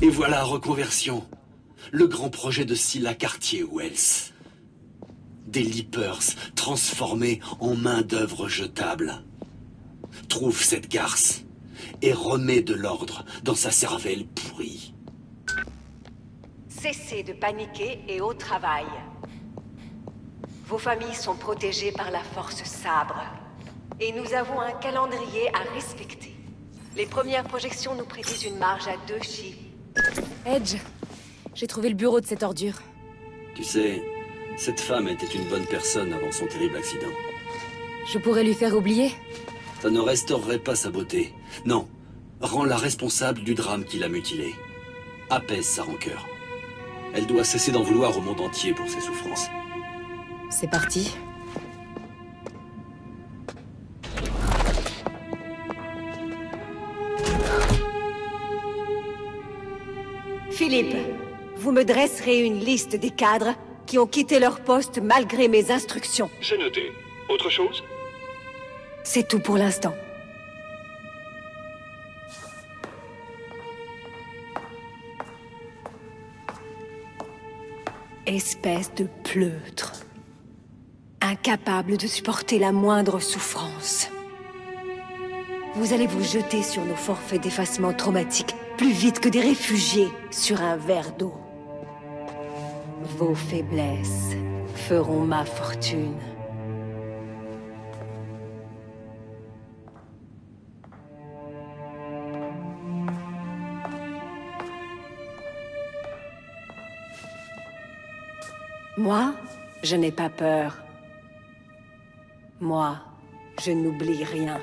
Et voilà Reconversion, le grand projet de Scylla Cartier-Wells. Des Leapers transformés en main-d'œuvre jetable. Trouve cette garce et remets de l'ordre dans sa cervelle pourrie. Cessez de paniquer et au travail. Vos familles sont protégées par la Force Sabre. Et nous avons un calendrier à respecter. Les premières projections nous prédisent une marge à 2 chiffres. Edge, j'ai trouvé le bureau de cette ordure. Tu sais, cette femme était une bonne personne avant son terrible accident. Je pourrais lui faire oublier? Ça ne restaurerait pas sa beauté. Non, rends-la responsable du drame qui l'a mutilée. Apaise sa rancœur. Elle doit cesser d'en vouloir au monde entier pour ses souffrances. C'est parti. Philippe, vous me dresserez une liste des cadres qui ont quitté leur poste malgré mes instructions. C'est noté. Autre chose? C'est tout pour l'instant. Espèce de pleutre. Incapable de supporter la moindre souffrance. Vous allez vous jeter sur nos forfaits d'effacement traumatique plus vite que des réfugiés sur un verre d'eau. Vos faiblesses feront ma fortune. Moi, je n'ai pas peur. Moi, je n'oublie rien.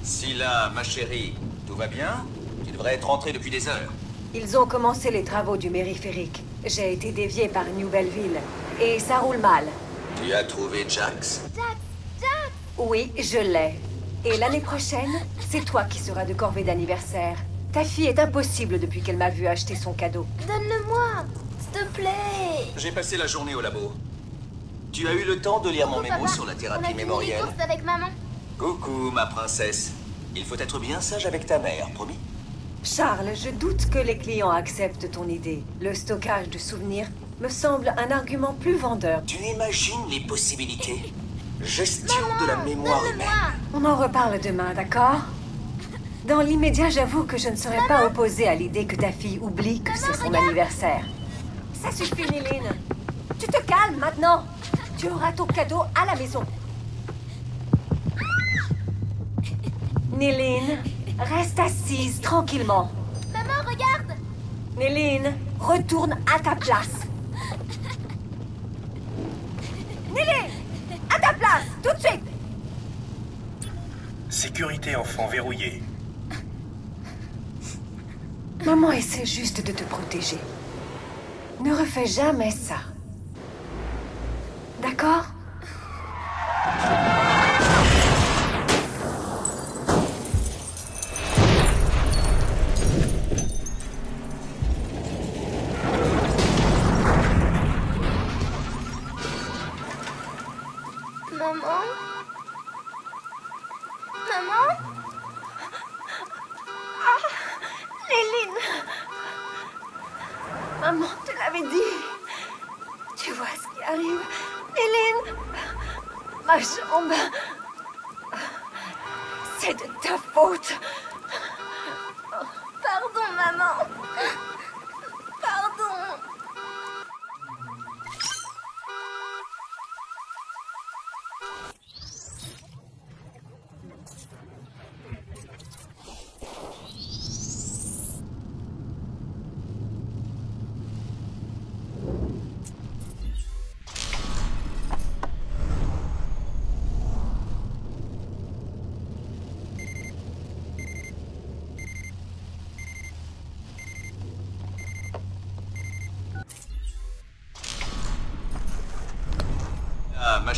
Scylla, ma chérie, tout va bien? Tu devrais être rentrée depuis des heures. Ils ont commencé les travaux du mériphérique. J'ai été dévié par Nouvelle-Ville. Et ça roule mal. Tu as trouvé Jax? Oui, je l'ai. Et l'année prochaine, c'est toi qui seras de corvée d'anniversaire. Ta fille est impossible depuis qu'elle m'a vu acheter son cadeau. Donne-le-moi, s'il te plaît. J'ai passé la journée au labo. Tu as eu le temps de lire mon mémo sur la thérapie mémorielle? On a fini les courses avec maman. Coucou, ma princesse. Il faut être bien sage avec ta mère, promis? Charles, je doute que les clients acceptent ton idée. Le stockage de souvenirs me semble un argument plus vendeur. Tu imagines les possibilités? Gestion de la mémoire humaine. On en reparle demain, d'accord? Dans l'immédiat, j'avoue que je ne serais pas opposée à l'idée que ta fille oublie que c'est son anniversaire. Ça suffit, Néline. Tu te calmes maintenant. Tu auras ton cadeau à la maison. Néline, reste assise tranquillement. Maman, regarde. Néline, retourne à ta place. Néline, à ta place, tout de suite. Sécurité enfant verrouillée. Maman essaie juste de te protéger. Ne refais jamais ça. D'accord? Maman? Maman? Ah, Léline! Maman te l'avait dit. Tu vois ce qui arrive. Hélène! Ma jambe. C'est de ta faute. Pardon, maman. Pardon.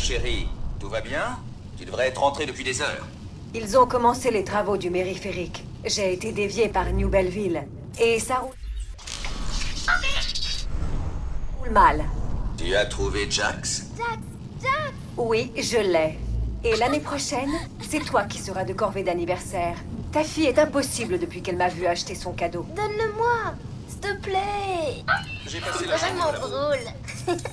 chérie, tout va bien? Tu devrais être rentré depuis des heures. Ils ont commencé les travaux du périphérique. J'ai été dévié par New Belleville. Et ça roule mal. Tu as trouvé Jax? Jax, Oui, je l'ai. Et l'année prochaine, c'est toi qui seras de corvée d'anniversaire. Ta fille est impossible depuis qu'elle m'a vu acheter son cadeau. donne-le-moi, s'il te plaît. J'ai passé C'est la journée vraiment là-bas. drôle.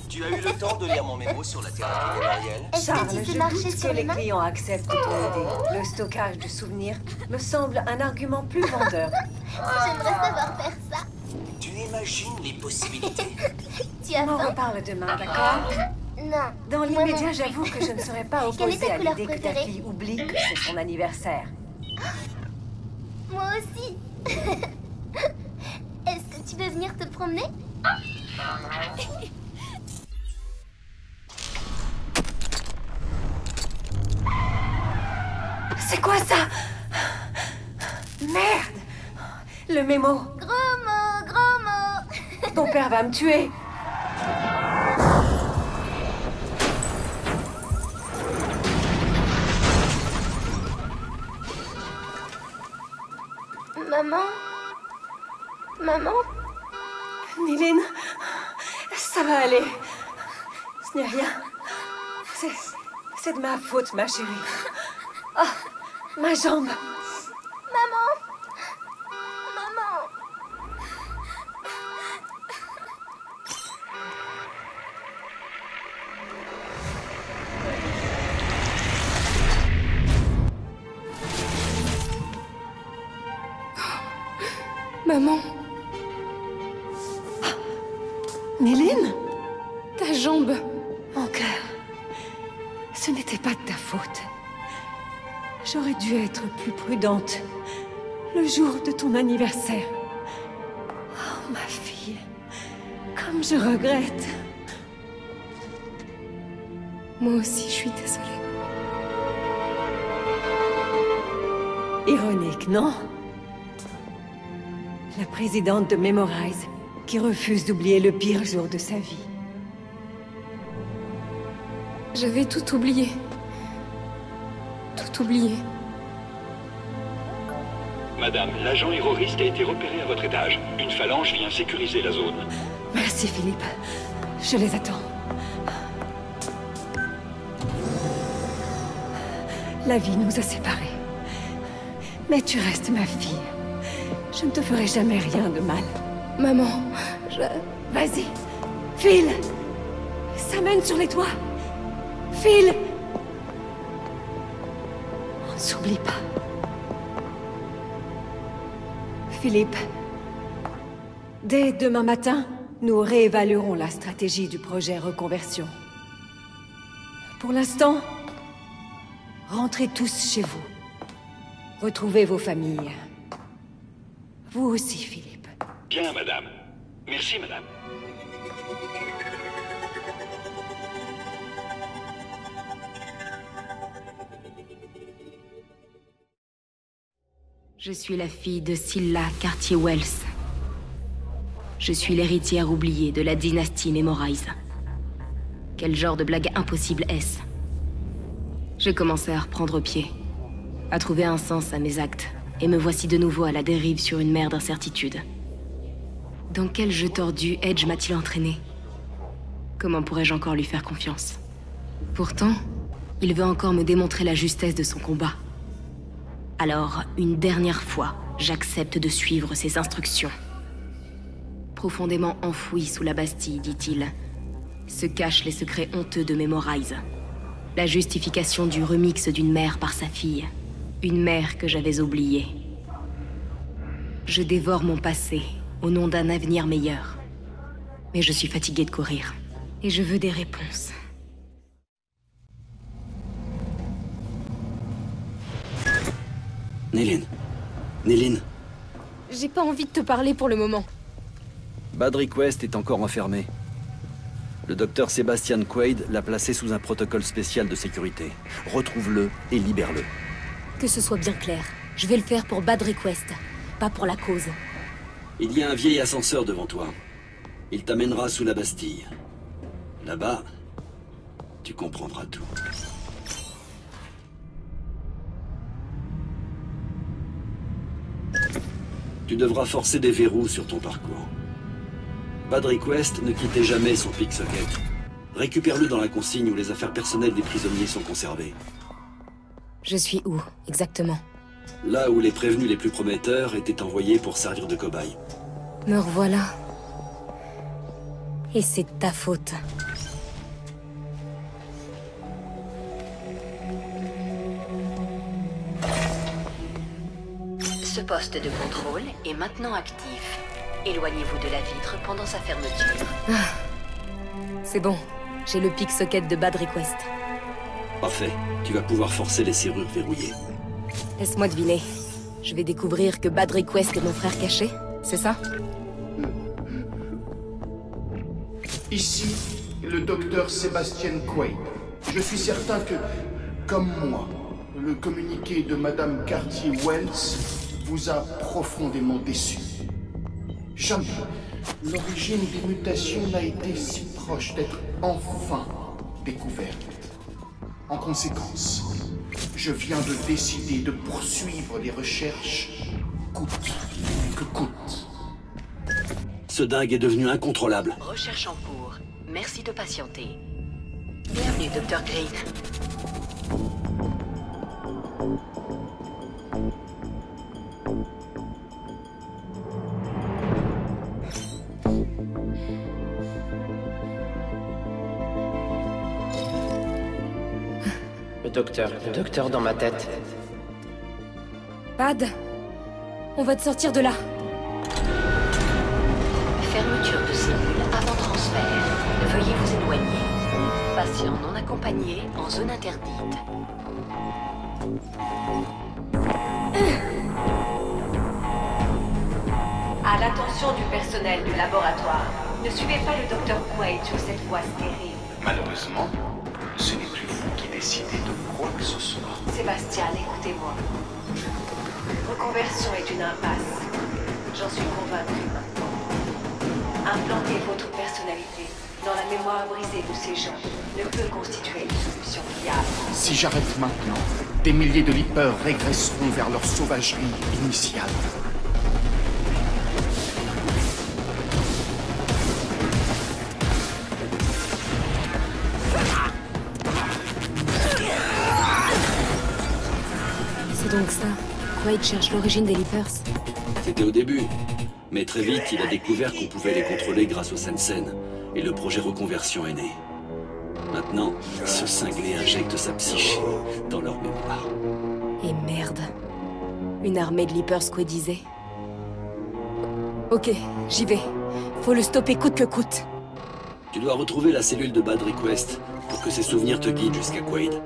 Tu as eu le temps de lire mon mémo sur la thérapie mémorielle? Est-ce Charles, que tu sais je marcher doute sur que les les mains? clients acceptent ton idée. Le stockage du souvenir me semble un argument plus vendeur. J'aimerais savoir faire ça. Tu imagines les possibilités? Tu as On en faim? reparle demain, d'accord? Non. Dans Moi l'immédiat, non. j'avoue que je ne serais pas Quel est opposée ta à couleur l'idée que ta préférée? fille oublie que c'est son anniversaire. Moi aussi. Est-ce que tu veux venir te promener? C'est quoi ça? Merde! Le mémo. Gros mot. Ton père va me tuer. Maman? Maman? Néline, ça va aller. Ce n'est rien. C'est de ma faute, ma chérie. Ah, ma jambe. Maman? Maman? Maman, Néline? ta jambe. Mon cœur. Ce n'était pas de ta faute. J'aurais dû être plus prudente. Le jour de ton anniversaire. Oh, ma fille. Comme je regrette. Moi aussi, je suis désolée. Ironique, non? La présidente de Memorize, qui refuse d'oublier le pire jour de sa vie. J'avais tout oublié. Tout oublié. Madame, l'agent terroriste a été repéré à votre étage. Une phalange vient sécuriser la zone. Merci, Philippe. Je les attends. La vie nous a séparés. Mais tu restes ma fille. Je ne te ferai jamais rien de mal. Maman, Vas-y, file. Ça mène sur les toits. File. On ne s'oublie pas. Philippe, dès demain matin, nous réévaluerons la stratégie du projet Reconversion. Pour l'instant, rentrez tous chez vous. Retrouvez vos familles. Vous aussi, Philippe. Bien, madame. Merci, madame. je suis la fille de Scylla Cartier-Wells. Je suis l'héritière oubliée de la dynastie Memorize. Quel genre de blague impossible est-ce? J'ai commencé à reprendre pied, à trouver un sens à mes actes, et me voici de nouveau à la dérive sur une mer d'incertitude. Dans quel jeu tordu Edge m'a-t-il entraîné? Comment pourrais-je encore lui faire confiance? Pourtant, il veut encore me démontrer la justesse de son combat. Alors, une dernière fois, j'accepte de suivre ses instructions. Profondément enfoui sous la Bastille, dit-il, se cachent les secrets honteux de Memorize. La justification du remix d'une mère par sa fille. Une mère que j'avais oubliée. Je dévore mon passé, au nom d'un avenir meilleur. Mais je suis fatiguée de courir. Et je veux des réponses. Néline. Néline. J'ai pas envie de te parler pour le moment. Badrick West est encore enfermé. Le docteur Sebastian Quaid l'a placé sous un protocole spécial de sécurité. Retrouve-le et libère-le. Que ce soit bien clair, je vais le faire pour Badrick West, pas pour la cause. Il y a un vieil ascenseur devant toi. Il t'amènera sous la Bastille. Là-bas, tu comprendras tout. Tu devras forcer des verrous sur ton parcours. Badrick West ne quittait jamais son picksocket. Récupère-le dans la consigne où les affaires personnelles des prisonniers sont conservées. Je suis où, exactement? Là où les prévenus les plus prometteurs étaient envoyés pour servir de cobayes. Me revoilà. Et c'est de ta faute. Ce poste de contrôle est maintenant actif. Éloignez-vous de la vitre pendant sa fermeture. C'est bon. J'ai le picksocket de Badrick West. Parfait. Tu vas pouvoir forcer les serrures verrouillées. Laisse-moi deviner. Je vais découvrir que Badrick West est mon frère caché, c'est ça? Ici, le docteur Sebastian Quaid. Je suis certain que, comme moi, le communiqué de Madame Cartier-Wells vous a profondément déçu. Jamais l'origine des mutations n'a été si proche d'être enfin découverte. En conséquence, je viens de décider de poursuivre les recherches coûte que coûte. Ce dingue est devenu incontrôlable. Recherche en cours. Merci de patienter. Bienvenue, Dr. Green. Le docteur dans ma tête. Bad, on va te sortir de là. Fermeture de cellule avant transfert. Veuillez vous éloigner. Patient non accompagné en zone interdite. À l'attention du personnel du laboratoire, ne suivez pas le Dr. Quaid sur cette voie stérile. Malheureusement, ce n'est plus vous qui décidez de quoi que ce soit. Sébastien, écoutez-moi. Reconversion est une impasse. J'en suis convaincu maintenant. Implanter votre personnalité dans la mémoire brisée de ces gens ne peut constituer une solution viable. Si j'arrête maintenant, des milliers de Leapers régresseront vers leur sauvagerie initiale. C'est donc ça. Quaid cherche l'origine des Leapers. C'était au début. Mais très vite, il a découvert qu'on pouvait les contrôler grâce au Sensen. Et le projet reconversion est né. Maintenant, ce cinglé injecte sa psyché dans leur mémoire. Et merde. Une armée de Leapers quaidisés. Ok, j'y vais. Faut le stopper coûte que coûte. Tu dois retrouver la cellule de Badrick West pour que ses souvenirs te guident jusqu'à Quaid.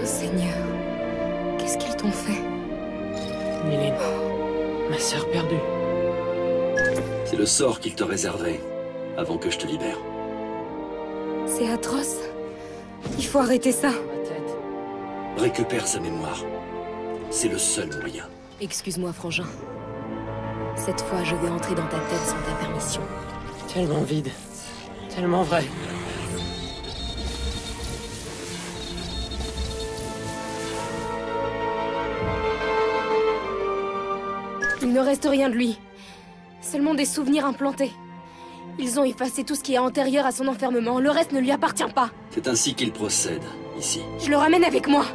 Oh Seigneur. Qu'est-ce qu'ils t'ont fait? Mylène, ma sœur perdue. C'est le sort qu'il te réservait avant que je te libère. C'est atroce. Il faut arrêter ça. Ma tête. Récupère sa mémoire. C'est le seul moyen. Excuse-moi, frangin. Cette fois, je vais entrer dans ta tête sans ta permission. Tellement vide. Tellement vrai. Il ne reste rien de lui. Seulement des souvenirs implantés. Ils ont effacé tout ce qui est antérieur à son enfermement. Le reste ne lui appartient pas. C'est ainsi qu'il procède, ici. Je le ramène avec moi.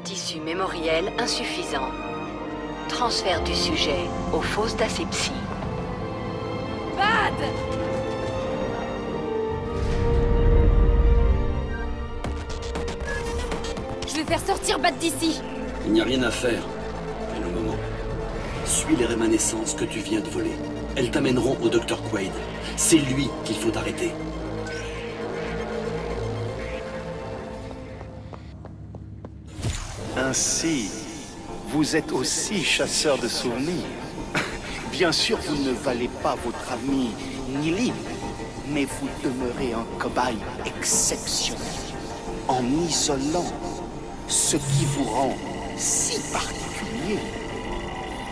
Tissu mémoriel insuffisant. Transfert du sujet aux fosses d'asepsie. Bad! Je vais faire sortir Bad d'ici. Il n'y a rien à faire. Mais le moment. Suis les rémanescences que tu viens de voler. Elles t'amèneront au Dr. Quaid. C'est lui qu'il faut arrêter. Ainsi, vous êtes aussi chasseur de souvenirs. Bien sûr, vous ne valez pas votre ami Nilin, mais vous demeurez un cobaye exceptionnel, en isolant ce qui vous rend si particulier.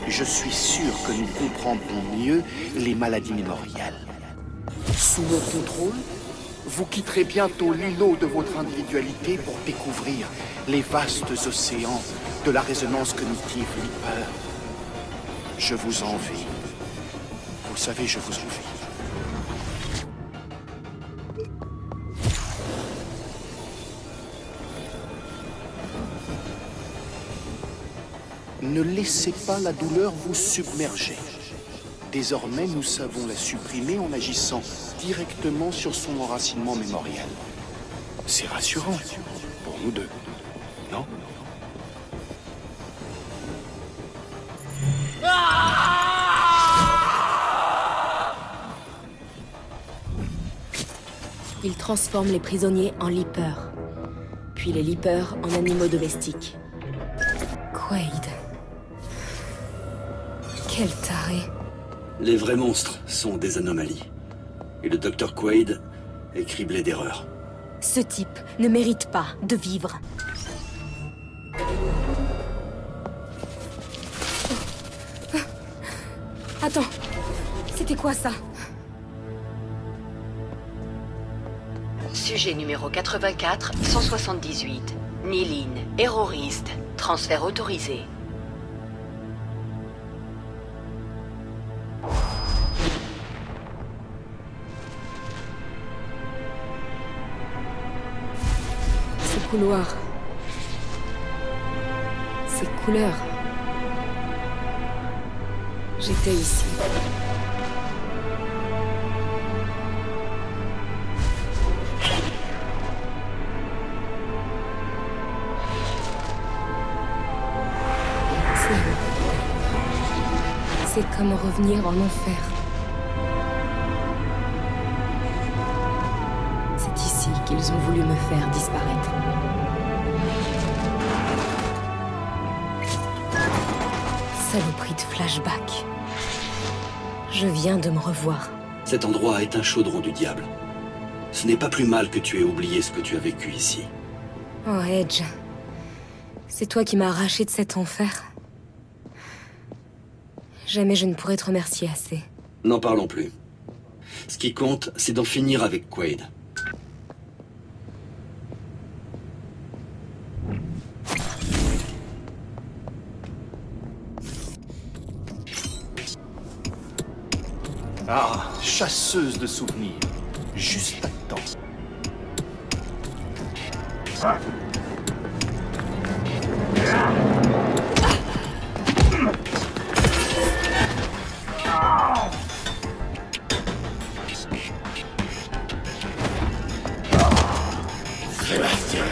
Je suis sûr que nous comprendrons mieux les maladies mémorielles. Sous mon contrôle, vous quitterez bientôt l'îlot de votre individualité pour découvrir les vastes océans de la résonance cognitive Leaper. Je vous envie. Vous savez, je vous envie. Ne laissez pas la douleur vous submerger. Désormais, nous savons la supprimer en agissant directement sur son enracinement mémoriel. C'est rassurant pour nous deux, non? Il transforme les prisonniers en Leapers, puis les Leapers en animaux domestiques. Quaid. Quel taré. Les vrais monstres sont des anomalies. Et le Dr. Quaid est criblé d'erreurs. Ce type ne mérite pas de vivre. Attends, c'était quoi ça? Sujet numéro 84, 178. Nilin, terroriste. Transfert autorisé. Ces couloirs. Ces couleurs. J'étais ici. C'est comme revenir en enfer. C'est ici qu'ils ont voulu me faire disparaître. Saloperie de flashback. Je viens de me revoir. Cet endroit est un chaudron du diable. Ce n'est pas plus mal que tu aies oublié ce que tu as vécu ici. Oh, Edge. C'est toi qui m'as arraché de cet enfer. Jamais je ne pourrais te remercier assez. N'en parlons plus. Ce qui compte, c'est d'en finir avec Quaid. Ah, chasseuse de souvenirs. Juste à temps. Sébastien.